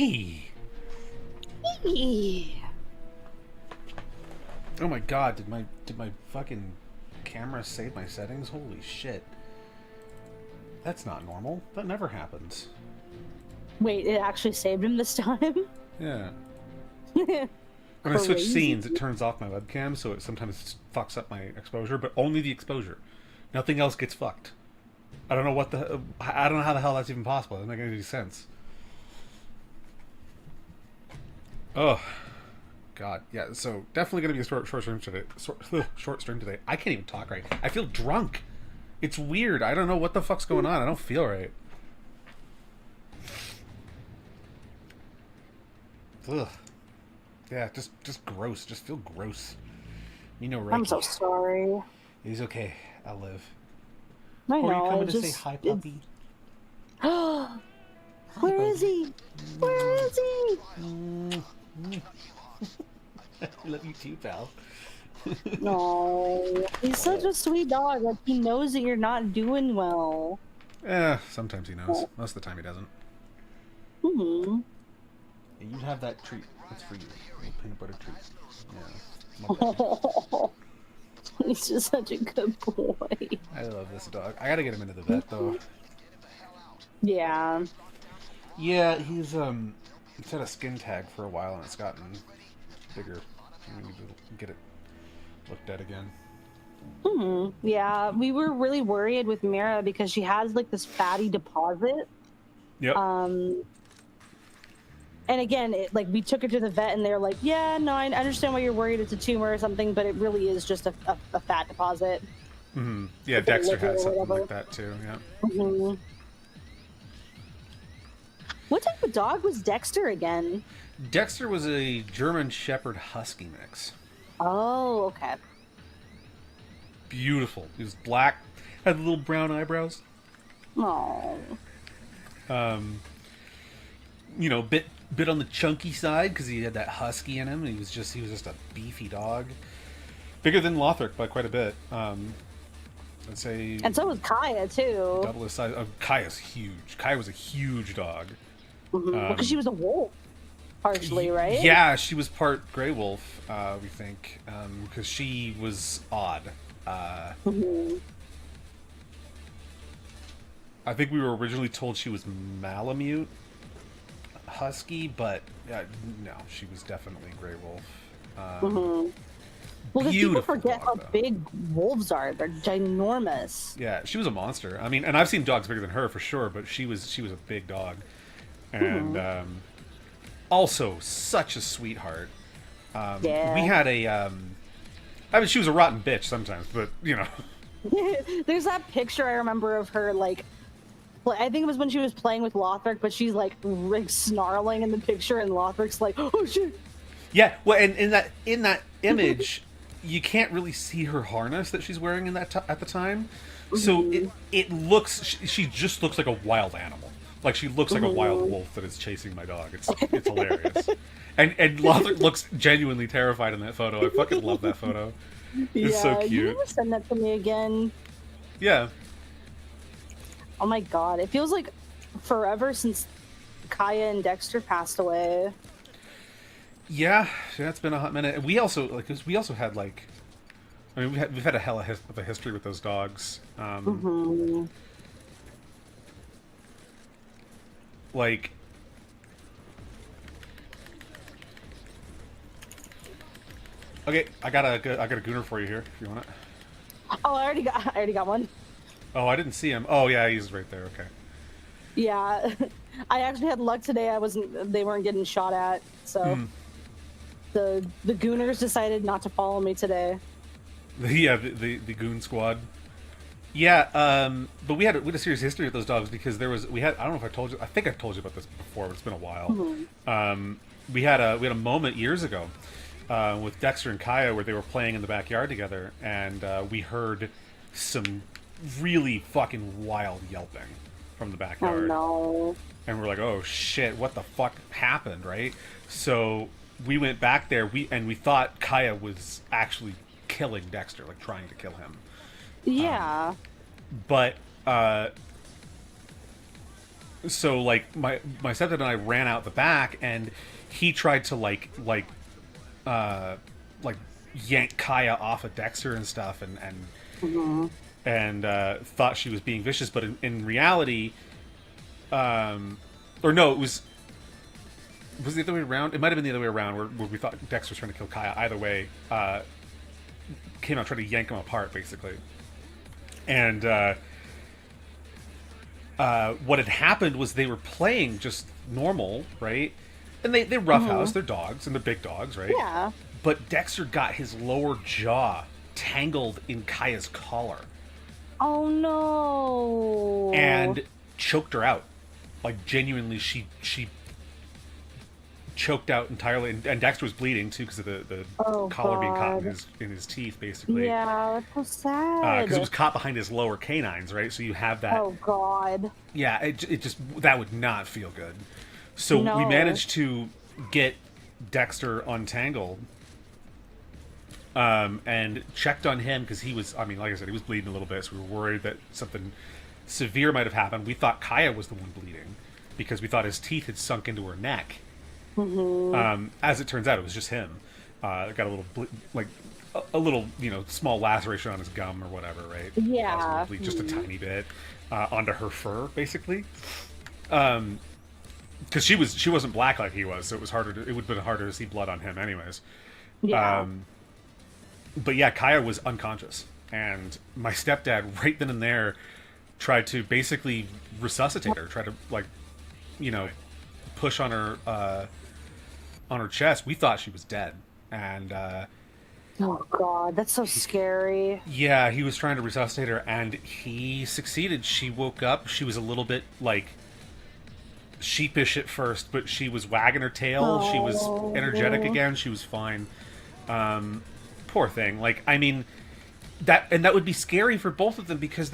Hey! Eee. Oh my god, did my fucking camera save my settings? Holy shit. That's not normal. That never happens. Wait, it actually saved him this time? Yeah. When I switch Crazy. scenes, it turns off my webcam, so it sometimes fucks up my exposure, but only the exposure. Nothing else gets fucked. I don't know what the... I don't know how the hell that's even possible. It doesn't make any sense. Oh, God. Yeah, so definitely going to be a short stream today. Short stream today. I can't even talk right. I feel drunk. It's weird. I don't know what the fuck's going on. I don't feel right. Ugh. Yeah, just gross. Just feel gross. You know, Reiki. I'm so sorry. It's okay. I'll live. I Or are know. you coming I to just, say hi, puppy? Where is he? Where is he? I love you too, pal. No, he's such a sweet dog. Like, he knows that you're not doing well. Sometimes he knows. Most of the time he doesn't. Hmm. You have that treat. That's for you. A peanut butter treat. Yeah. Love that. He's just such a good boy. I love this dog. I gotta get him into the vet though. Yeah. Yeah, he's had a skin tag for a while and it's gotten bigger. We need to get it looked at again. Hmm. Yeah, we were really worried with Mira because she has like this fatty deposit. Yep. And again, like we took her to the vet and they're like, yeah, no, I understand why you're worried. It's a tumor or something, but it really is just a fat deposit. Mm-hmm. Yeah, Dexter had something like that too. Yeah. Mm-hmm. What type of dog was Dexter again? Dexter was a German Shepherd Husky mix. Oh, okay. Beautiful. He was black, had little brown eyebrows. Oh. You know, bit on the chunky side because he had that husky in him. And he was just a beefy dog, bigger than Lothric by quite a bit. I'd say. And so was Kaya too. Double his size. Kaya's huge. Kaya was a huge dog. Mm-hmm. Because she was a wolf, partially, right? Yeah, she was part gray wolf. We think because she was odd. Mm-hmm. I think we were originally told she was Malamute Husky, but no, she was definitely gray wolf. Mm-hmm. Well, because people forget how big wolves are. They're ginormous. Yeah, she was a monster. I mean, and I've seen dogs bigger than her for sure, but she was a big dog, and also such a sweetheart. Yeah. We had a. I mean, she was a rotten bitch sometimes, but you know. There's that picture I remember of her, like, I think it was when she was playing with Lothric, but she's like snarling in the picture, and Lothric's like, "Oh shit!" Yeah, well, and in that image, you can't really see her harness that she's wearing in that at the time, so it looks she just looks like a wild animal. Like she looks like a wild wolf that is chasing my dog. It's hilarious, and Lothric looks genuinely terrified in that photo. I fucking love that photo. It's so cute. You never send that to me again. Yeah. Oh my god, it feels like forever since Kaya and Dexter passed away. Yeah, it's been a hot minute. We also had like, I mean, we've had a hell of a history with those dogs. Like, okay, I got a gooner for you here if you want it. Oh, I already got one. Oh, I didn't see him. Oh yeah, he's right there. Okay. Yeah, I actually had luck today. They weren't getting shot at, so the gooners decided not to follow me today. Yeah, the goon squad. Yeah, but we had a serious history with those dogs because I don't know if I told you. I think I've told you about this before, but it's been a while. We had a moment years ago with Dexter and Kaya where they were playing in the backyard together, and we heard some really fucking wild yelping from the backyard. Oh no. And we're like, oh shit, what the fuck happened, right? So we went back there, we thought Kaya was actually killing Dexter, like trying to kill him. Yeah. But so like my stepdad and I ran out the back, and he tried to uh like yank Kaya off of Dexter and stuff, Mm-hmm. and thought she was being vicious, but in reality, or no, was it the other way around? It might have been the other way around, where we thought Dexter was trying to kill Kaya. Either way, came out trying to yank him apart, basically. And what had happened was they were playing just normal, right? And they roughhouse, they're dogs, and they're big dogs, right? Yeah. But Dexter got his lower jaw tangled in Kaya's collar Oh no. and choked her out. Like, genuinely, she choked out entirely, and Dexter was bleeding too because of the Oh collar being caught God. in his teeth, basically. Yeah, that's so sad. Because it was caught behind his lower canines, right? So you have that. Oh God. Yeah, it just, that would not feel good. So we No. managed to get Dexter untangled, and checked on him because he was, I mean, like I said, he was bleeding a little bit, so we were worried that something severe might have happened. We thought Kaya was the one bleeding because we thought his teeth had sunk into her neck. As it turns out, it was just him. Got a little like a little, small laceration on his gum or whatever, right? Yeah. Just a tiny bit onto her fur, basically. Because she wasn't black like he was, so it was harder. It would have been harder to see blood on him, anyways. Yeah. But yeah, Kaya was unconscious, and my stepdad right then and there tried to basically resuscitate her, try to push on her chest. We thought she was dead, and Oh God, that's so scary. yeah, he was trying to resuscitate her, and he succeeded. She woke up. She was a little bit sheepish at first, but she was wagging her tail. She was energetic again. She was fine. Poor thing. Like, I mean, that would be scary for both of them because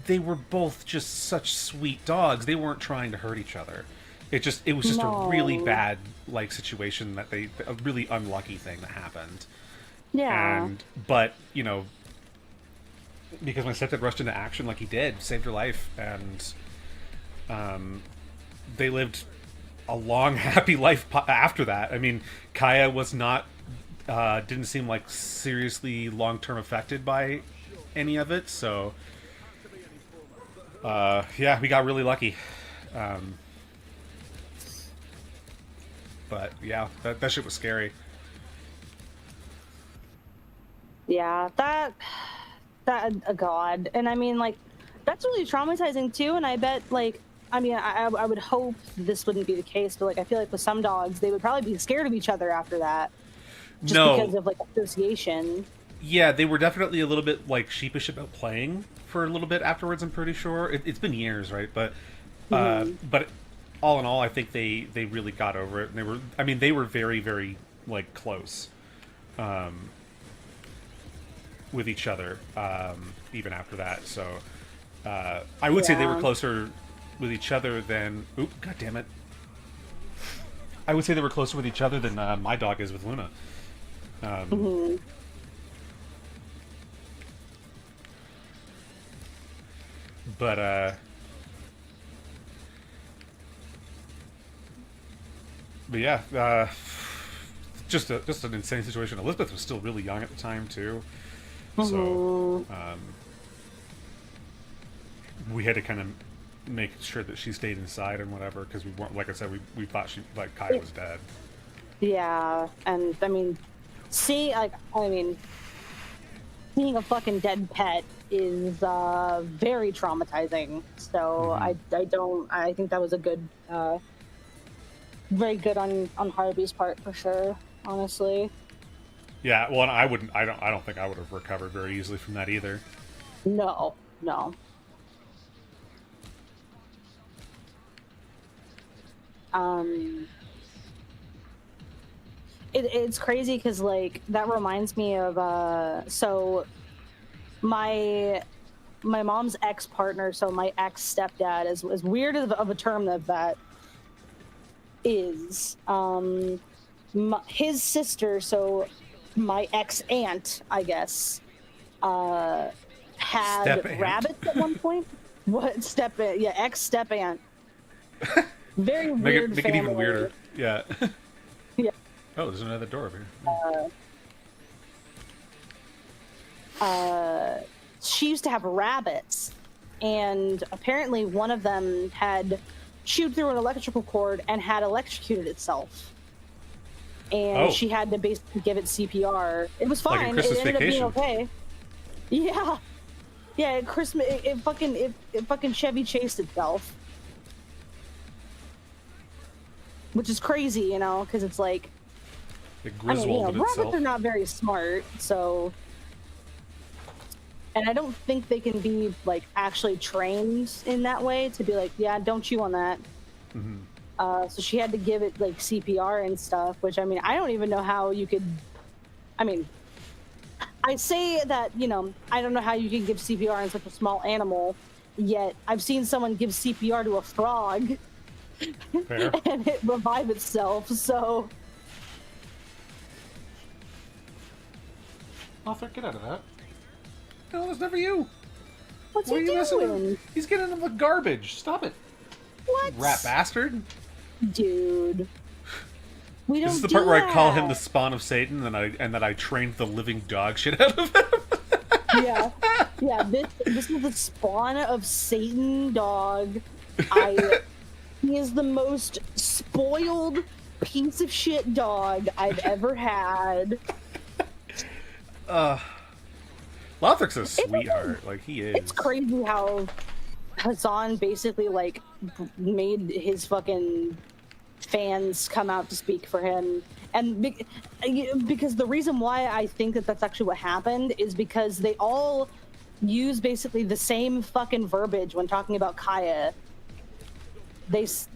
they were both just such sweet dogs. They weren't trying to hurt each other. It was just a really bad situation a really unlucky thing that happened. Yeah. But because my stepdad rushed into action like he did, saved her life, and they lived a long, happy life after that. I mean, Kaya was not, didn't seem like seriously long-term affected by any of it, so yeah, we got really lucky. But yeah, that shit was scary. Yeah, that God, and I mean, like, that's really traumatizing too. And I bet, like, I mean, I would hope this wouldn't be the case, but like, I feel like with some dogs, they would probably be scared of each other after that, just because of like association. Yeah, they were definitely a little bit like sheepish about playing for a little bit afterwards. I'm pretty sure it's been years, right? But all in all, I think they really got over it, and they were very, very like close. With each other, even after that. So I would say they were closer with each other than. Oop! God damn it! I would say they were closer with each other than my dog is with Luna. But yeah, just an insane situation. Elizabeth was still really young at the time too. So we had to kind of make sure that she stayed inside and whatever, because we weren't, like I said, we thought Kaya was dead. Yeah, and I mean, seeing a fucking dead pet is very traumatizing. So I think that was a good, very good on Harvey's part for sure. Honestly. Yeah, well, and I don't think I would have recovered very easily from that either. No. It's crazy because, like, that reminds me of so my mom's ex-partner, so my ex-stepdad, as weird of a term that is, his sister, so my ex-aunt, I guess, had Step-aunt. rabbits at one point. What step-aunt? Yeah, ex-step-aunt. Very Make weird. it even family. weirder. Yeah. Yeah. Oh, there's another door over here. She used to have rabbits, and apparently one of them had chewed through an electrical cord and had electrocuted itself. And she had to basically give it CPR. It was fine. Like in Christmas it ended Vacation. up being okay. Yeah. Yeah, at Christmas, it fucking Chevy chased itself. Which is crazy, you know, because it's like, It I mean, you know, Griswolded rabbits itself. are not very smart, so... And I don't think they can be, like, actually trained in that way to be like, yeah, don't chew on that. Mm-hmm. So she had to give it, like, CPR and stuff, which, I mean, I don't even know how you could... I mean, I say that, you know, I don't know how you can give CPR on such a small animal, yet I've seen someone give CPR to a frog Fair. and it revive itself, so... Arthur, get out of that. No, that's never you. What's What he are you messing doing? with? He's getting in the garbage. Stop it. What? Rat bastard. Dude. We don't This is the do part where I call him that. the spawn of Satan, and that I trained the living dog shit out of him. Yeah. Yeah, this is the spawn of Satan dog. He is the most spoiled piece of shit dog I've ever had. Lothric's a sweetheart. Like, he is. It's crazy how Hassan basically, like, made his fucking fans come out to speak for him. And because the reason why I think that that's actually what happened is because they all use basically the same fucking verbiage when talking about Kaya. Because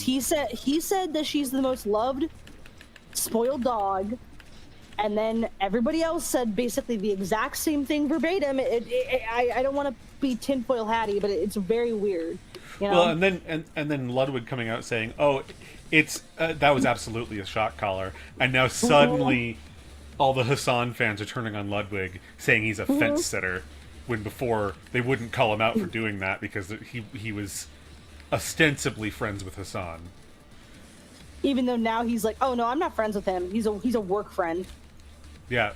he said that she's the most loved, spoiled dog, and then everybody else said basically the exact same thing verbatim. I don't want to be tinfoil hatty, but it's very weird. You know? Well, and then Ludwig coming out saying, "Oh, it's that was absolutely a shock collar," and now suddenly all the Hassan fans are turning on Ludwig, saying he's a fence sitter, when before they wouldn't call him out for doing that because he was ostensibly friends with Hassan. Even though now he's like, oh no, I'm not friends with him. He's a work friend. Yeah.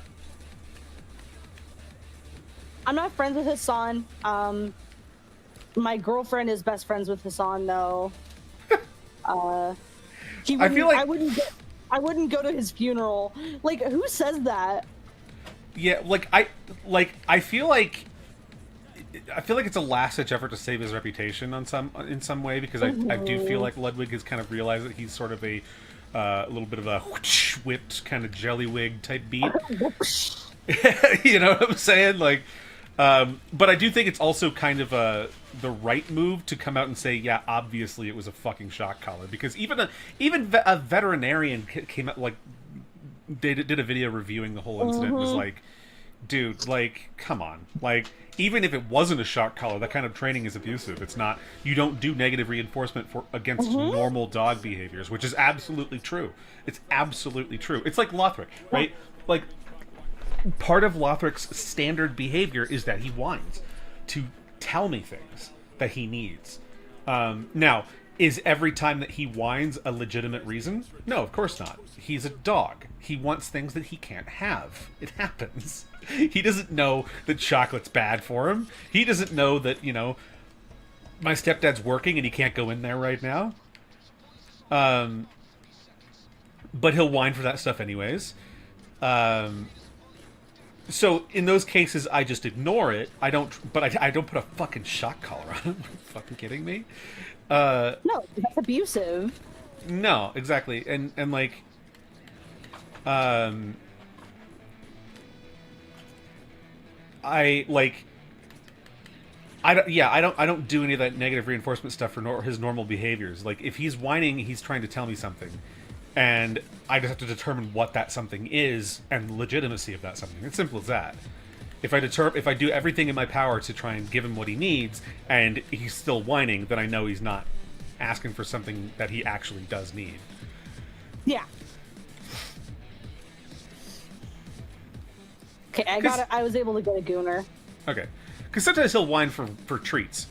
I'm not friends with Hassan. My girlfriend is best friends with Hassan, though. I feel like I wouldn't go to his funeral. Like, who says that? Yeah, I feel like it's a last-ditch effort to save his reputation in some way, because I do feel like Ludwig has kind of realized that he's sort of a little bit of a whipped kind of jellywig type beat. You know what I'm saying? Like, but I do think it's also kind of the right move to come out and say, yeah, obviously it was a fucking shock collar, because even a veterinarian came out, like, they did a video reviewing the whole incident. Was like, dude, like, come on, like, even if it wasn't a shock collar, that kind of training is abusive. It's not. You don't do negative reinforcement against normal dog behaviors, which is absolutely true. It's absolutely true. It's like Lothric, right? Like, part of Lothric's standard behavior is that he whines to tell me things that he needs. Now, is every time that he whines a legitimate reason? No, of course not. He's a dog. He wants things that he can't have. It happens. He doesn't know that chocolate's bad for him. He doesn't know that, you know, my stepdad's working and he can't go in there right now. But he'll whine for that stuff anyways. So in those cases, I just ignore it. I don't put a fucking shock collar on him. Are you fucking kidding me? No, that's abusive. No, exactly. And like, I don't do any of that negative reinforcement stuff for his normal behaviors. Like, if he's whining, he's trying to tell me something, and I just have to determine what that something is and the legitimacy of that something. It's simple as that. If I do everything in my power to try and give him what he needs, and he's still whining, then I know he's not asking for something that he actually does need. Yeah. Okay, I was able to get a gooner. Okay, because sometimes he'll whine for treats.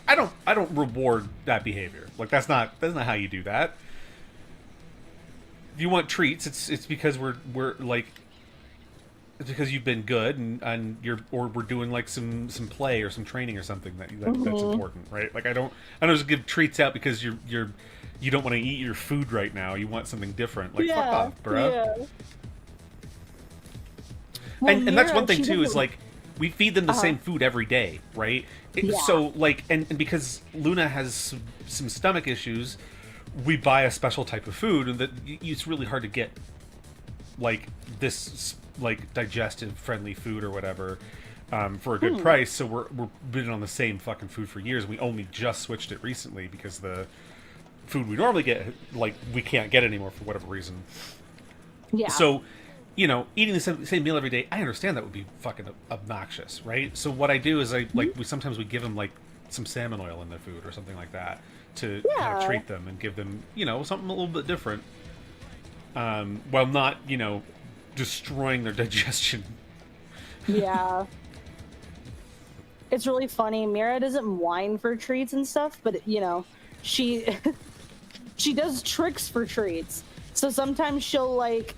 I I don't reward that behavior. Like that's not how you do that. If you want treats, it's because we're like, it's because you've been good and we're doing like some play or some training or something that's important, right? Like I don't just give treats out because you don't want to eat your food right now. You want something different. Like fuck off, bro. Yeah. Well, and that's one thing too, is like we feed them the same food every day, right? So like and because Luna has some stomach issues, we buy a special type of food, and that it's really hard to get like this like digestive friendly food or whatever for a good price. So we're been on the same fucking food for years. We only just switched it recently because the food we normally get, like, we can't get anymore for whatever reason. Yeah. So, you know, eating the same meal every day, I understand that would be fucking obnoxious, right? So what I do is sometimes we give them like some salmon oil in their food or something like that to kind of treat them and give them, you know, something a little bit different, while not, you know, destroying their digestion. Yeah. It's really funny. Mira doesn't whine for treats and stuff, but, you know, she she does tricks for treats. So sometimes she'll, like,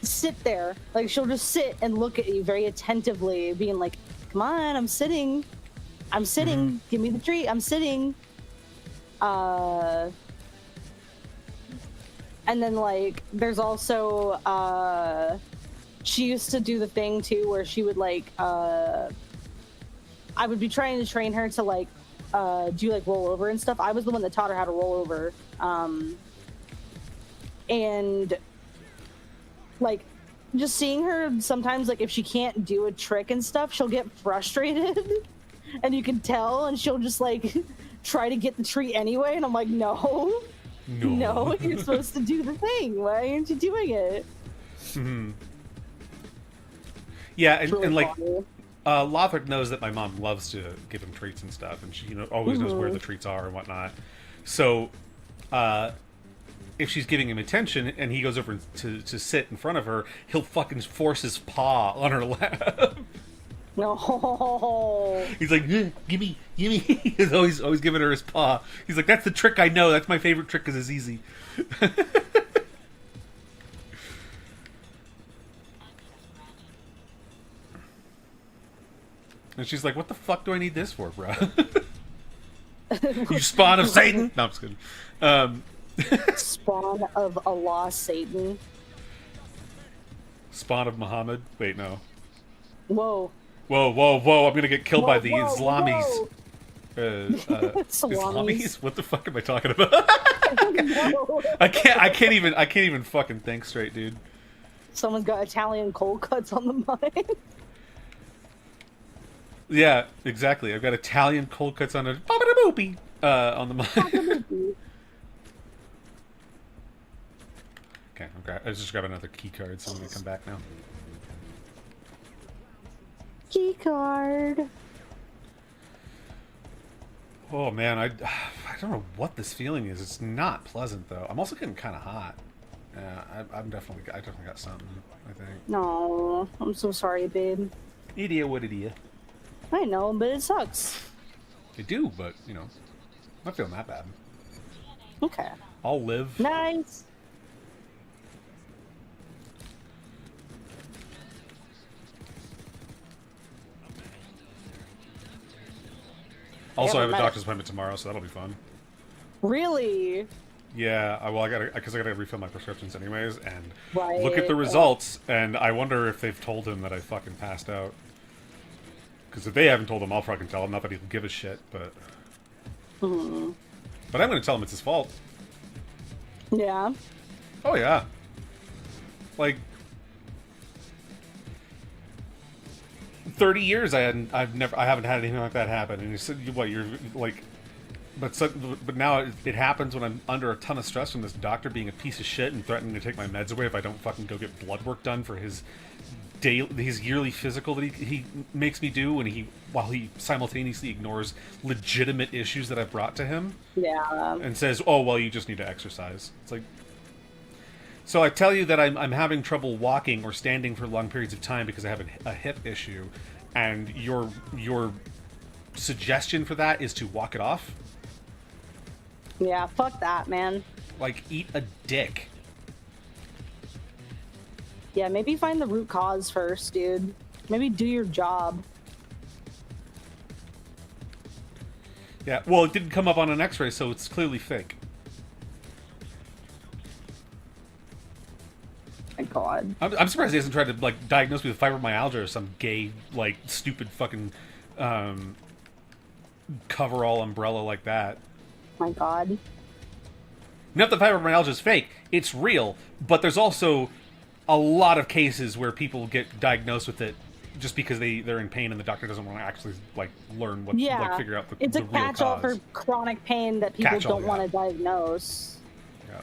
sit there. Like, she'll just sit and look at you very attentively, being like, come on, I'm sitting. I'm sitting. Give me the treat. I'm sitting. And then, like, there's also, she used to do the thing, too, where she would, like, I would be trying to train her to, like, do, like, roll over and stuff. I was the one that taught her how to roll over. And, like, just seeing her sometimes, like, if she can't do a trick and stuff, she'll get frustrated. And you can tell, and she'll just, like, try to get the treat anyway. And I'm like, no, you're supposed to do the thing. Why aren't you doing it? Mm-hmm. Yeah, and like, Lothric knows that my mom loves to give him treats and stuff, and she, you know, always knows where the treats are and whatnot. So, if she's giving him attention and he goes over to sit in front of her, he'll fucking force his paw on her lap. No. He's like, gimme. He's always giving her his paw. He's like, that's the trick I know. That's my favorite trick because it's easy. And she's like, what the fuck do I need this for, bro? You spawn of Satan? No, I'm just kidding. Spawn of Allah, Satan. Spawn of Muhammad? Wait, no. Whoa. I'm gonna get killed by the Islamis. Islamis? What the fuck am I talking about? I can't even fucking think straight, dude. Someone's got Italian cold cuts on the mind. Yeah, exactly. I've got Italian cold cuts on on the mind. Okay, I just grabbed another key card, so I'm gonna come back now. Key card. Oh man, I don't know what this feeling is. It's not pleasant though. I'm also getting kind of hot. Yeah, I definitely got something, I think. No, I'm so sorry, babe. Idiot, what idiot? I know, but it sucks. I do, but you know, I'm not feeling that bad. Okay. I'll live. Nice. Also, I have a doctor's appointment tomorrow, so that'll be fun. Really? Yeah, I gotta refill my prescriptions anyways, and look at the results, and I wonder if they've told him that I fucking passed out. Because if they haven't told him, I'll fucking tell him. Not that he'll give a shit, but... But I'm gonna tell him it's his fault. Yeah. Oh, yeah. Like... 30 years I haven't had anything like that happen, and you said, what, you're like, but now it happens when I'm under a ton of stress from this doctor being a piece of shit and threatening to take my meds away if I don't fucking go get blood work done for his yearly physical that he makes me do, while he simultaneously ignores legitimate issues that I've brought to him. Yeah. And says, oh well, you just need to exercise. It's like, so I tell you that I'm having trouble walking or standing for long periods of time because I have a hip issue, and you're suggestion for that is to walk it off. Yeah, fuck that, man. Like, eat a dick. Yeah, maybe find the root cause first, dude. Maybe do your job. Yeah, well, it didn't come up on an x-ray, so it's clearly fake. My God. I'm surprised he hasn't tried to, like, diagnose me with fibromyalgia or some gay, like, stupid fucking cover-all umbrella like that. My God. Not that fibromyalgia is fake. It's real. But there's also a lot of cases where people get diagnosed with it just because they're in pain and the doctor doesn't want to actually, like, learn what, like, figure out the it's a real catch-all cause. for chronic pain that people Catch-all, don't want to diagnose. Yeah.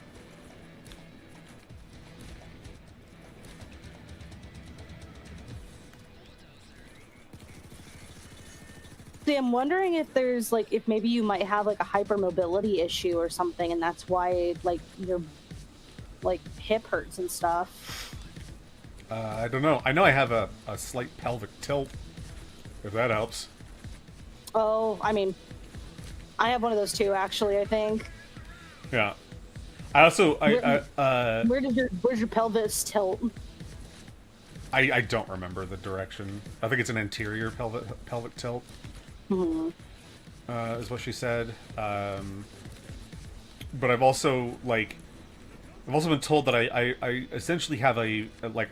See, I'm wondering if there's, like, if maybe you might have, like, a hypermobility issue or something, and that's why, like, your, like, hip hurts and stuff. I don't know. I know I have a slight pelvic tilt, if that helps. Oh, I mean, I have one of those too, actually, I think. Yeah. I also... Where's your pelvis tilt? I don't remember the direction. I think it's an anterior pelvic tilt. Mm-hmm. Is what she said. But I've also, like... I've also been told that I essentially have a like,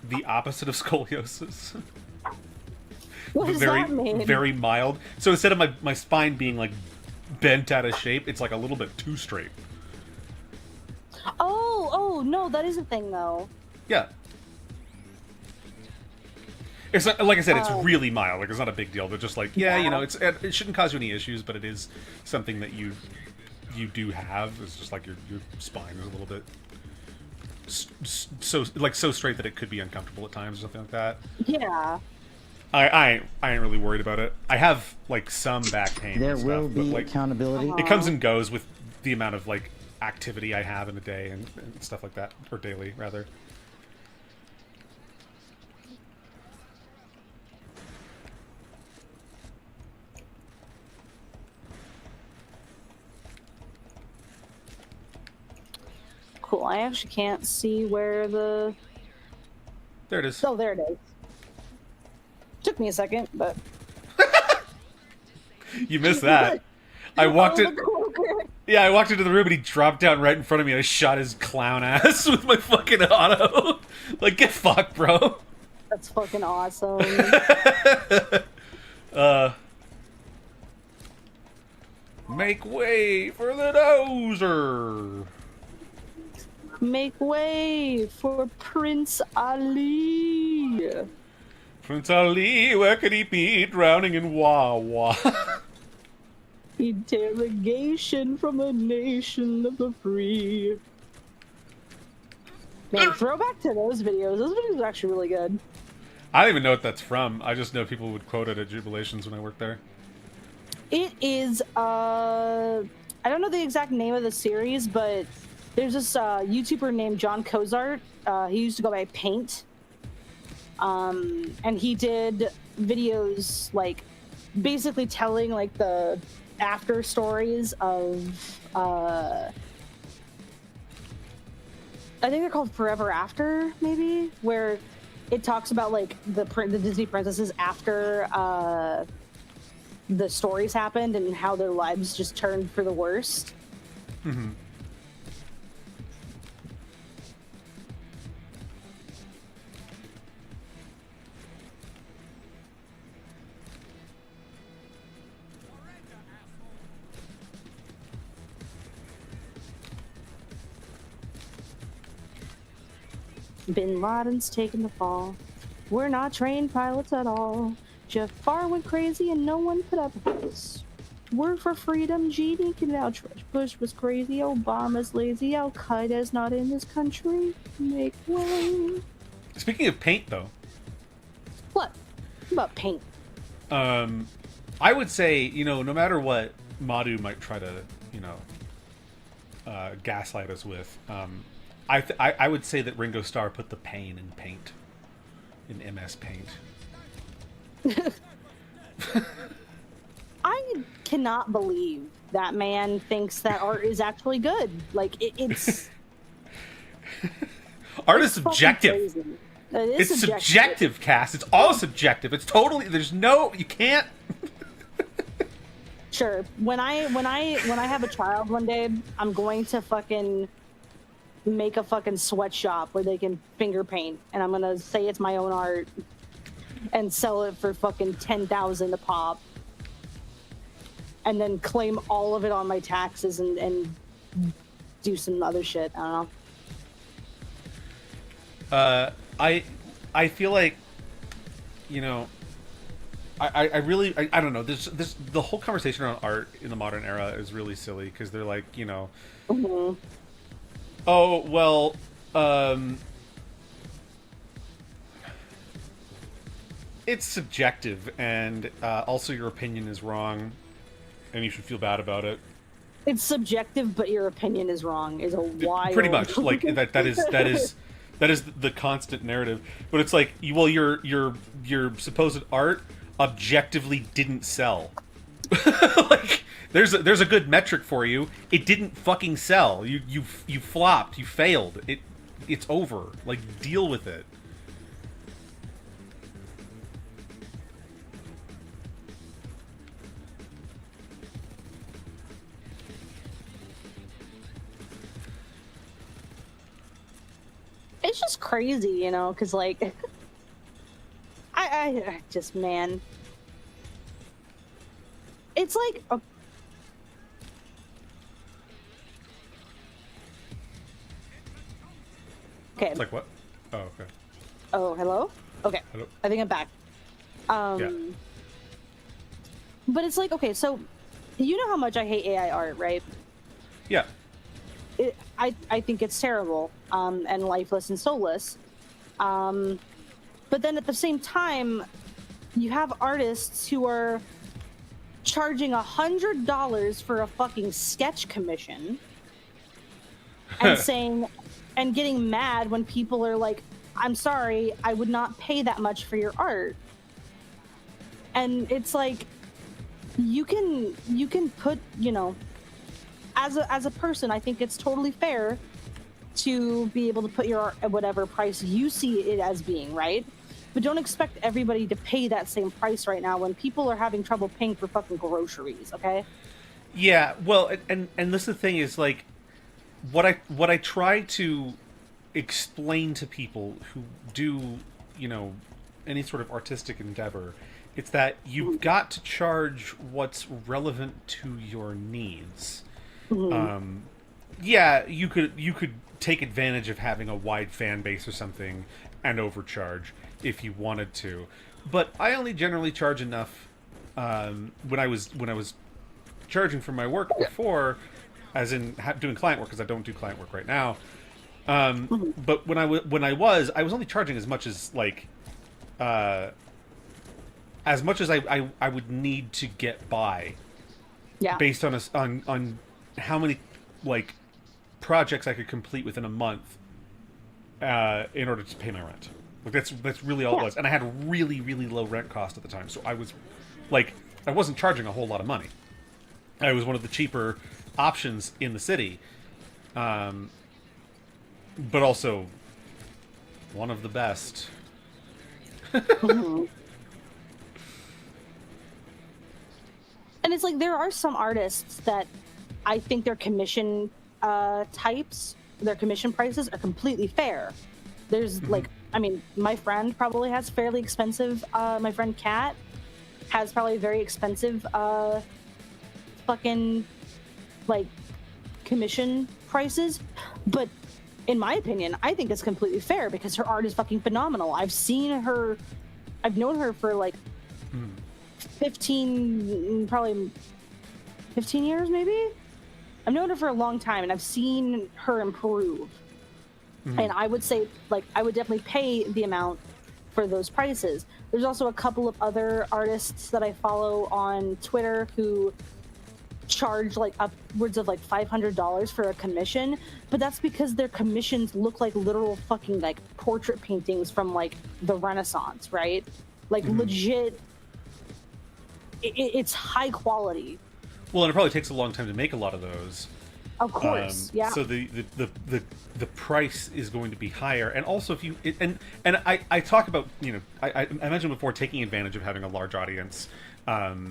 the opposite of scoliosis. What does very, that mean? very mild. So instead of my spine being, like, bent out of shape, it's, like, a little bit too straight. Oh, no, that is a thing, though. Yeah. It's not, like I said, it's really mild. Like, it's not a big deal. They're just like, yeah, you know, it shouldn't cause you any issues, but it is something that you do have. It's just like your spine is a little bit so straight that it could be uncomfortable at times or something like that. Yeah. I ain't really worried about it. I have, like, some back pain. There and stuff, will be, but, like, accountability. it comes and goes with the amount of, like, activity I have in a day and stuff like that, or daily rather. Cool. I actually can't see where the... There it is. Oh, there it is. Took me a second, but... You missed that. I walked in. Okay. Yeah, I walked into the room and he dropped down right in front of me and I shot his clown ass with my fucking auto. Like, get fucked, bro. That's fucking awesome. Make way for the dozer. Make way for Prince Ali. Prince Ali, where could he be? Drowning in Wawa. Interrogation from a nation of the free. Man, throwback to those videos. Those videos are actually really good. I don't even know what that's from. I just know people would quote it at jubilations when I worked there. It is, I don't know the exact name of the series, but there's this YouTuber named John Cozart. He used to go by Paint. And he did videos, like, basically telling, like, the after stories of, I think they're called Forever After, maybe, where it talks about, like, the Disney princesses after the stories happened and how their lives just turned for the worst. Mm-hmm. Bin Laden's taking the fall. We're not trained pilots at all. Jafar went crazy and no one put up with us. We're for freedom, Genie can vouch for us. Bush was crazy, Obama's lazy, Al-Qaeda's not in this country. Make way. Speaking of Paint, though. What? What about Paint? I would say, you know, no matter what Madhu might try to, you know, gaslight us with, I would say that Ringo Starr put the pain in Paint. In MS Paint. cannot believe that man thinks that art is actually good. Like it's art is subjective. It's subjective, Cass. It's all subjective. It's totally. There's no. You can't. Sure. When I have a child one day, I'm going to fucking make a fucking sweatshop where they can finger paint, and I'm gonna say it's my own art and sell it for fucking 10,000 a pop, and then claim all of it on my taxes and do some other shit. I don't know. I feel like, you know, I really don't know. This the whole conversation around art in the modern era is really silly because they're like, you know, oh well, it's subjective, and also your opinion is wrong, and you should feel bad about it. It's subjective, but your opinion is wrong. Is a wild. Pretty much like that is the constant narrative. But it's like, well, your supposed art objectively didn't sell. Like there's a good metric for you. It didn't fucking sell. You flopped. You failed. It's over. Like, deal with it. It's just crazy, you know, because like I just, man, it's like okay. It's like what? Oh, okay. Oh, hello. Okay, Hello. I think I'm back. Yeah. But it's like, okay, so you know how much I hate AI art, right? Yeah. I think it's terrible and lifeless and soulless. But then at the same time, you have artists who are charging $100 for a fucking sketch commission and saying and getting mad when people are like, I'm sorry, I would not pay that much for your art. And it's like, you can put, you know, as a person, I think it's totally fair to be able to put your art at whatever price you see it as being, right? But don't expect everybody to pay that same price right now when people are having trouble paying for fucking groceries, okay? Yeah, well, and this the thing is, like, what I try to explain to people who do, you know, any sort of artistic endeavor, it's that you've got to charge what's relevant to your needs. Yeah, you could take advantage of having a wide fan base or something and overcharge if you wanted to, but I only generally charge enough. When I was charging for my work before, as in doing client work, because I don't do client work right now. But when I was only charging as much as like I would need to get by. Yeah. Based on how many like projects I could complete within a month in order to pay my rent. Like that's really all it was. And I had a really, really low rent cost at the time, so I was like, I wasn't charging a whole lot of money. I was one of the cheaper options in the city, but also one of the best. And it's like, there are some artists that I think their commission types, their commission prices are completely fair. There's like, I mean, my friend probably has fairly expensive, my friend Kat has probably very expensive fucking like commission prices, but in my opinion, I think it's completely fair because her art is fucking phenomenal. I've known her for like 15 years maybe. I've known her for a long time and I've seen her improve. And I would say, like, I would definitely pay the amount for those prices. There's also a couple of other artists that I follow on Twitter who charge like upwards of like $500 for a commission, but that's because their commissions look like literal fucking like portrait paintings from like the Renaissance, right? Like legit, it's high quality. Well, and it probably takes a long time to make a lot of those. Of course, yeah. So the price is going to be higher, and also if you and I talk about, I mentioned before taking advantage of having a large audience, or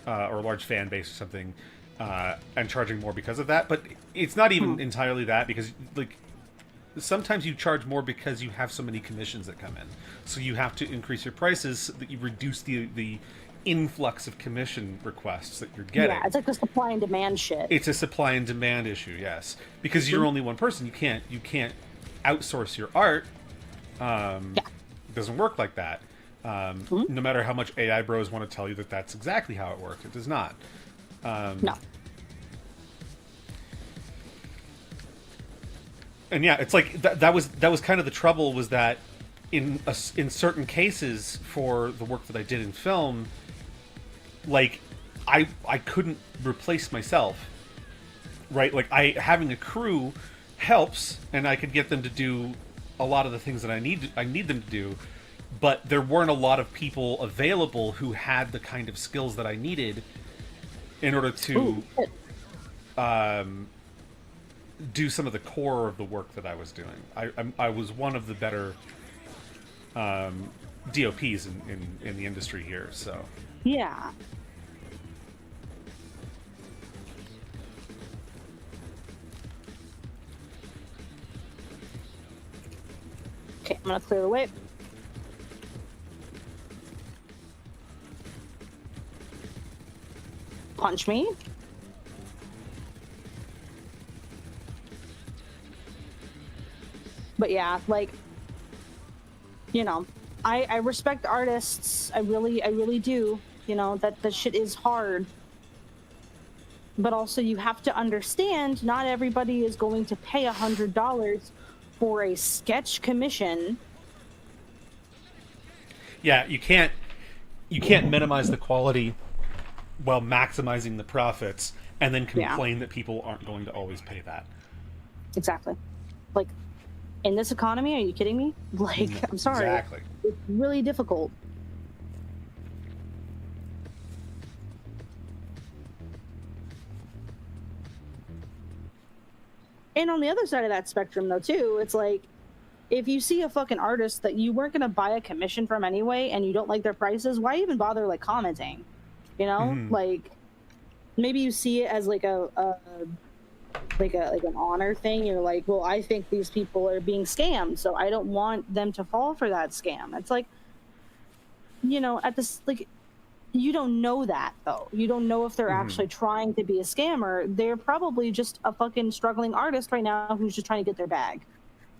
a large fan base or something, and charging more because of that. But it's not even entirely that, because like sometimes you charge more because you have so many commissions that come in, so you have to increase your prices so that you reduce the influx of commission requests that you're getting. Yeah, it's like the supply and demand shit. It's a supply and demand issue, yes, because you're only one person. You can't outsource your art. Yeah. It doesn't work like that. No matter how much AI bros want to tell you that that's exactly how it works, it does not. No. And yeah, it's like that was kind of the trouble, was that in certain cases for the work that I did in film, like I couldn't replace myself, right? Like having a crew helps, and I could get them to do a lot of the things that I need them to do, but there weren't a lot of people available who had the kind of skills that I needed in order to do some of the core of the work that I was doing. I was one of the better DOPs in the industry here, so Yeah. Okay, I'm gonna clear the way. Punch me. But yeah, like, I respect artists. I really do. That shit is hard. But also, you have to understand, not everybody is going to pay $100 for a sketch commission. yeah, you can't minimize the quality while maximizing the profits, and then complain that people aren't going to always pay that. Exactly. Like, in this economy, are you kidding me? Like, I'm sorry. Exactly. It's really difficult. And on the other side of that spectrum, though, too, it's like, if you see a fucking artist that you weren't going to buy a commission from anyway, and you don't like their prices, why even bother, like, commenting? Like, maybe you see it as like an honor thing. You're like, well, I think these people are being scammed, so I don't want them to fall for that scam. It's like, at this, like, you don't know that, though. You don't know if they're actually trying to be a scammer. They're probably just a fucking struggling artist right now who's just trying to get their bag.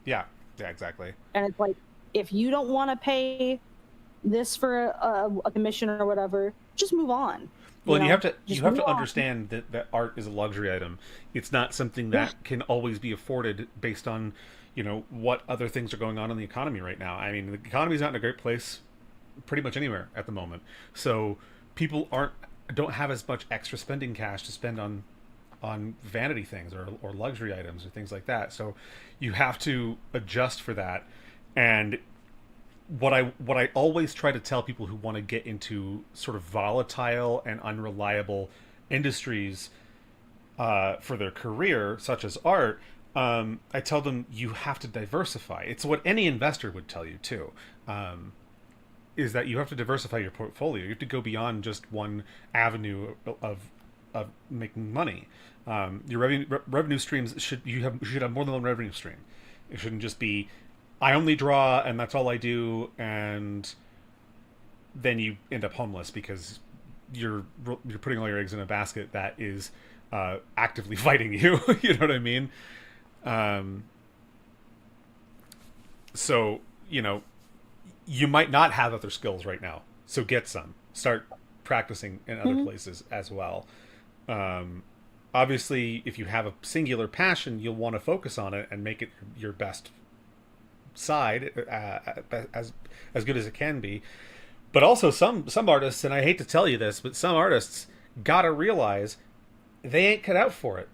Yeah, exactly. And it's like, if you don't want to pay this for a commission or whatever, just move on. Well, and you have to understand that art is a luxury item. It's not something that can always be afforded based on, what other things are going on in the economy right now. I mean, the economy's not in a great place pretty much anywhere at the moment. So people don't have as much extra spending cash to spend on vanity things or luxury items or things like that. So you have to adjust for that. And what I always try to tell people who want to get into sort of volatile and unreliable industries for their career, such as art, I tell them you have to diversify. It's what any investor would tell you too, is that you have to diversify your portfolio. You have to go beyond just one avenue of making money. Your revenue streams should have more than one revenue stream. It shouldn't just be, I only draw and that's all I do, and then you end up homeless because you're putting all your eggs in a basket that is actively fighting you. You know what I mean? So, you might not have other skills right now. So get some. Start practicing in other places as well. Obviously, if you have a singular passion, you'll want to focus on it and make it your best side, as good as it can be. But also some artists, and I hate to tell you this, but some artists gotta realize they ain't cut out for it.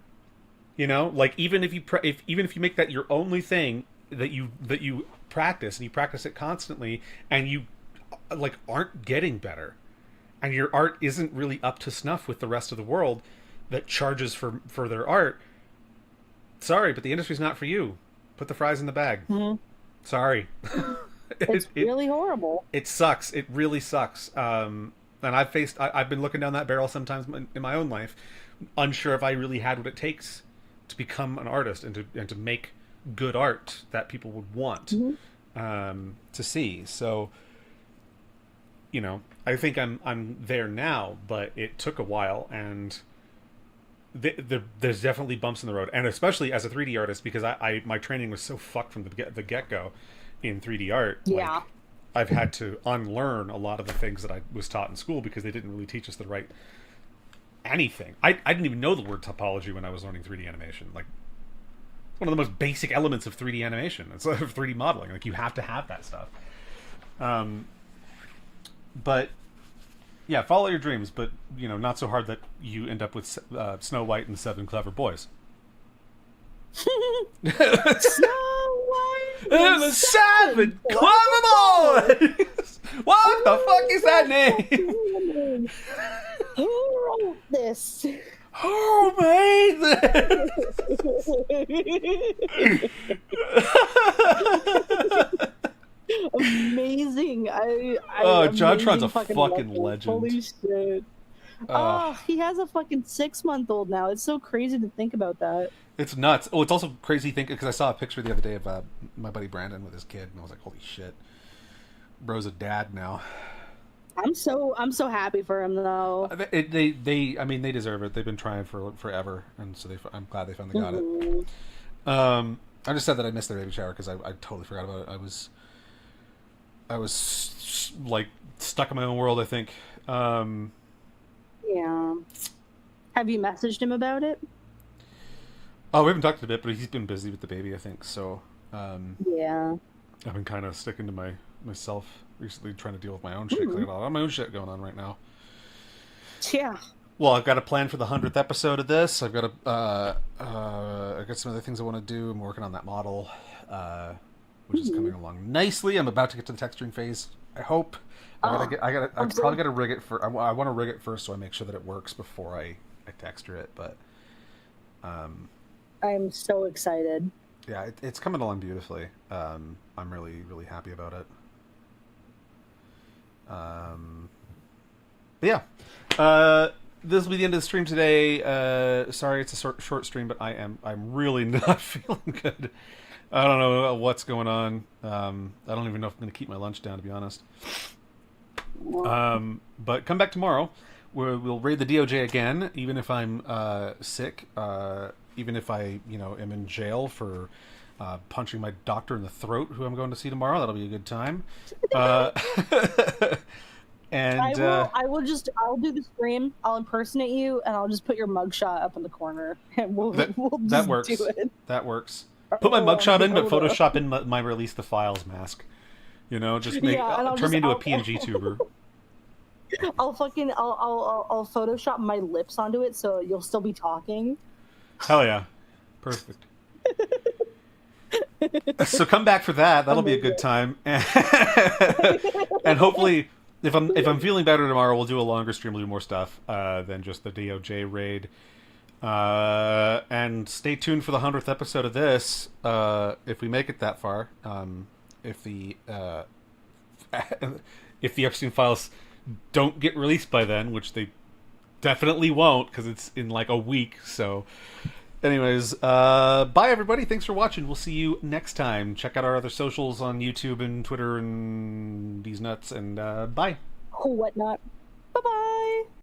Like even if you make that your only thing that you practice, and you practice it constantly, and you like aren't getting better and your art isn't really up to snuff with the rest of the world that charges for their art, sorry, but the industry's not for you. Put the fries in the bag. Mm-hmm. Sorry. It's really horrible. It sucks. It really sucks. And I've been looking down that barrel sometimes in my own life, unsure if I really had what it takes to become an artist and to make good art that people would want to see. So, you know, I think I'm there now, but it took a while, and there's definitely bumps in the road, and especially as a 3D artist, because my training was so fucked from the get go in 3D art. Yeah. Like, I've had to unlearn a lot of the things that I was taught in school because they didn't really teach us the right anything. I didn't even know the word topology when I was learning 3D animation. Like, it's one of the most basic elements of 3D animation. It's like 3D modeling. Like, you have to have that stuff. But yeah, follow your dreams, but, you know, not so hard that you end up with Snow White and 7 Clever Boys. Snow White And the 7 Clever Boys! What the fuck is that name? Who wrote this? Who made this? Amazing. JonTron's a fucking legend. legend. Holy shit. He has a fucking 6-month-old now. It's so crazy to think about that. It's nuts. Oh, it's also crazy thinking, because I saw a picture the other day of my buddy Brandon with his kid, and I was like, holy shit, bro's a dad now. I'm so happy for him though. They I mean, they deserve it. They've been trying for forever, and so I'm glad they finally got it. I just said that I missed their baby shower because I totally forgot about it. I was like stuck in my own world, I think. Yeah. Have you messaged him about it? Oh, we haven't talked a bit, but he's been busy with the baby, I think. So, yeah. I've been kind of sticking to myself recently, trying to deal with my own shit. 'Cause I got a lot of my own shit going on right now. Yeah. Well, I've got a plan for the 100th episode of this. I've got I got some other things I want to do. I'm working on that model, which is coming along nicely. I'm about to get to the texturing phase, I hope. I probably gotta rig it for. I want to rig it first, so I make sure that it works before I texture it. But I'm so excited. yeah, it's coming along beautifully. I'm really, really happy about it. But yeah, this will be the end of the stream today. Sorry, it's a short stream, but I'm really not feeling good. I don't know what's going on. I don't even know if I'm going to keep my lunch down, to be honest. But come back tomorrow. We'll raid the DOJ again, even if I'm sick. Even if I, am in jail for punching my doctor in the throat, who I'm going to see tomorrow. That'll be a good time. And I'll do the stream. I'll impersonate you, and I'll just put your mugshot up in the corner, and we'll that works. Do it. That works. Put my mugshot in, but Photoshop in my release the files mask. Just make turn me into a PNG tuber. I'll Photoshop my lips onto it, so you'll still be talking. Hell yeah, perfect. So come back for that. That'll be a good time, and hopefully, if I'm feeling better tomorrow, we'll do a longer stream. We'll do more stuff than just the DOJ raid. And stay tuned for the 100th episode of this. If we make it that far, if the Epstein files don't get released by then, which they definitely won't, because it's in like a week. So, anyways, bye everybody. Thanks for watching. We'll see you next time. Check out our other socials on YouTube and Twitter and these nuts. And bye. Whatnot. Bye bye.